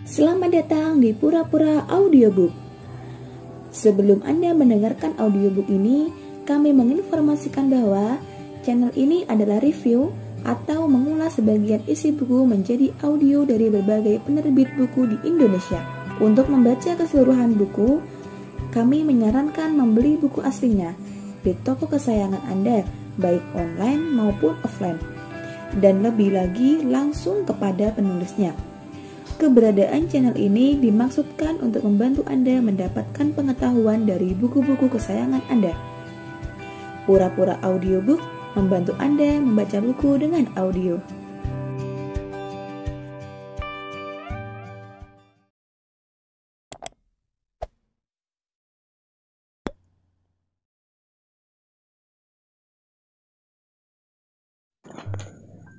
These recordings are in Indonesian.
Selamat datang di Pura-Pura Audiobook. Sebelum Anda mendengarkan audiobook ini, kami menginformasikan bahwa channel ini adalah review atau mengulas sebagian isi buku menjadi audio dari berbagai penerbit buku di Indonesia. Untuk membaca keseluruhan buku, kami menyarankan membeli buku aslinya di toko kesayangan Anda, baik online maupun offline, dan lebih lagi langsung kepada penulisnya. Keberadaan channel ini dimaksudkan untuk membantu Anda mendapatkan pengetahuan dari buku-buku kesayangan Anda. Pura-Pura Audiobook membantu Anda membaca buku dengan audio.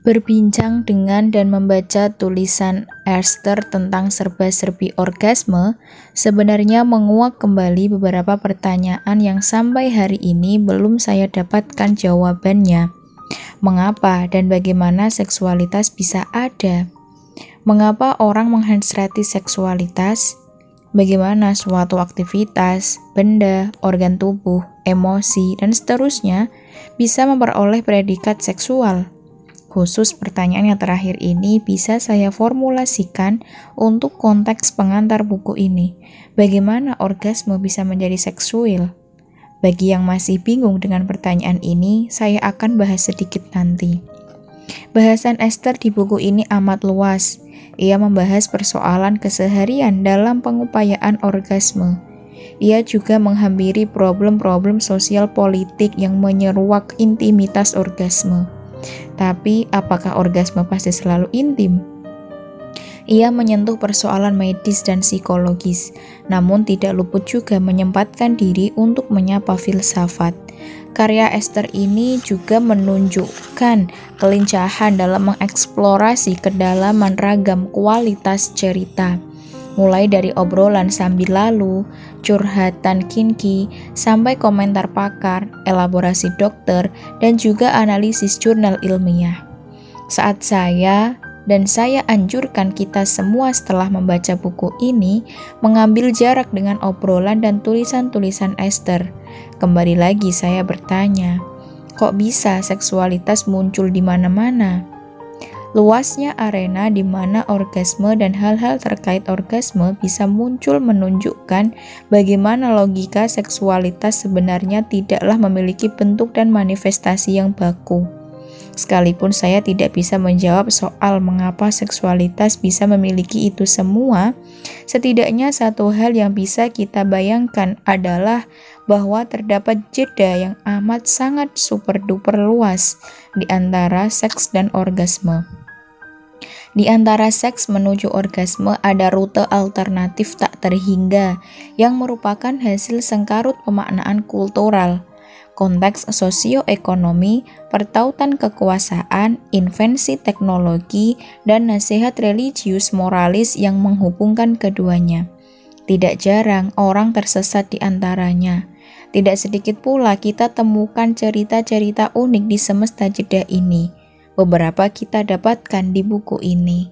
Berbincang dengan dan membaca tulisan Esther tentang serba-serbi orgasme sebenarnya menguak kembali beberapa pertanyaan yang sampai hari ini belum saya dapatkan jawabannya. Mengapa dan bagaimana seksualitas bisa ada? Mengapa orang menghasrati seksualitas? Bagaimana suatu aktivitas, benda, organ tubuh, emosi, dan seterusnya bisa memperoleh predikat seksual? Khusus pertanyaan yang terakhir ini bisa saya formulasikan untuk konteks pengantar buku ini. Bagaimana orgasme bisa menjadi seksual? Bagi yang masih bingung dengan pertanyaan ini, saya akan bahas sedikit nanti. Bahasan Esther di buku ini amat luas. Ia membahas persoalan keseharian dalam pengupayaan orgasme. Ia juga menghampiri problem-problem sosial politik yang menyeruak intimitas orgasme. Tapi, apakah orgasme pasti selalu intim? Ia menyentuh persoalan medis dan psikologis, namun tidak luput juga menyempatkan diri untuk menyapa filsafat. Karya Esther ini juga menunjukkan kelincahan dalam mengeksplorasi kedalaman ragam kualitas cerita, mulai dari obrolan sambil lalu, curhatan kinki, sampai komentar pakar, elaborasi dokter, dan juga analisis jurnal ilmiah. Saat saya anjurkan kita semua setelah membaca buku ini, mengambil jarak dengan obrolan dan tulisan-tulisan Esther. Kembali lagi saya bertanya, kok bisa seksualitas muncul di mana-mana? Luasnya arena di mana orgasme dan hal-hal terkait orgasme bisa muncul menunjukkan bagaimana logika seksualitas sebenarnya tidaklah memiliki bentuk dan manifestasi yang baku. Sekalipun saya tidak bisa menjawab soal mengapa seksualitas bisa memiliki itu semua, setidaknya satu hal yang bisa kita bayangkan adalah bahwa terdapat jeda yang amat sangat super duper luas di antara seks dan orgasme. Di antara seks menuju orgasme ada rute alternatif tak terhingga yang merupakan hasil sengkarut pemaknaan kultural, konteks sosioekonomi, pertautan kekuasaan, invensi teknologi, dan nasihat religius moralis yang menghubungkan keduanya. Tidak jarang orang tersesat di antaranya. Tidak sedikit pula kita temukan cerita-cerita unik di semesta jeda ini. Beberapa kita dapatkan di buku ini.